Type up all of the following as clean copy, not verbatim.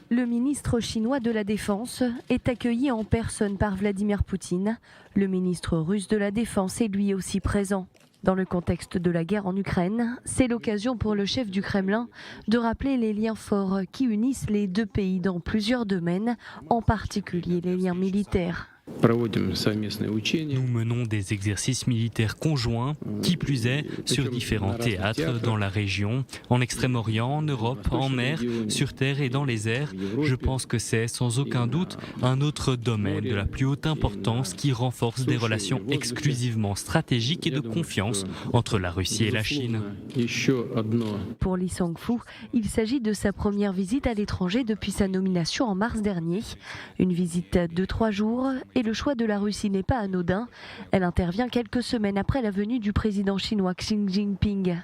Le ministre chinois de la Défense est accueilli en personne par Vladimir Poutine. Le ministre russe de la Défense est lui aussi présent. Dans le contexte de la guerre en Ukraine, c'est l'occasion pour le chef du Kremlin de rappeler les liens forts qui unissent les deux pays dans plusieurs domaines, en particulier les liens militaires. Nous menons des exercices militaires conjoints, qui plus est, sur différents théâtres dans la région, en Extrême-Orient, en Europe, en mer, sur terre et dans les airs. Je pense que c'est, sans aucun doute, un autre domaine de la plus haute importance qui renforce des relations exclusivement stratégiques et de confiance entre la Russie et la Chine. Pour Li Shangfu, il s'agit de sa première visite à l'étranger depuis sa nomination en mars dernier. Une visite de 3 jours. Et le choix de la Russie n'est pas anodin. Elle intervient quelques semaines après la venue du président chinois Xi Jinping.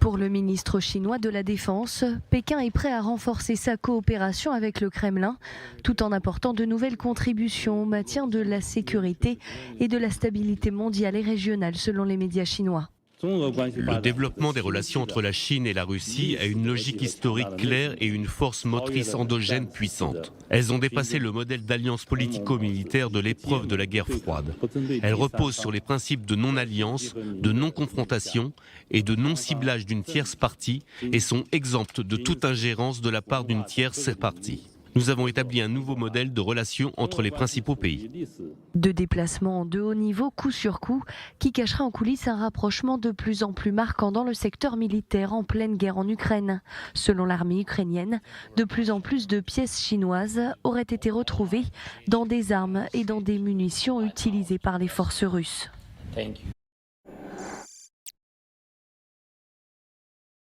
Pour le ministre chinois de la Défense, Pékin est prêt à renforcer sa coopération avec le Kremlin, tout en apportant de nouvelles contributions au maintien de la sécurité et de la stabilité mondiale et régionale, selon les médias chinois. Le développement des relations entre la Chine et la Russie a une logique historique claire et une force motrice endogène puissante. Elles ont dépassé le modèle d'alliance politico-militaire de l'épreuve de la guerre froide. Elles reposent sur les principes de non-alliance, de non-confrontation et de non-ciblage d'une tierce partie et sont exemptes de toute ingérence de la part d'une tierce partie. Nous avons établi un nouveau modèle de relations entre les principaux pays. 2 déplacements de haut niveau, coup sur coup, qui cachera en coulisses un rapprochement de plus en plus marquant dans le secteur militaire en pleine guerre en Ukraine. Selon l'armée ukrainienne, de plus en plus de pièces chinoises auraient été retrouvées dans des armes et dans des munitions utilisées par les forces russes.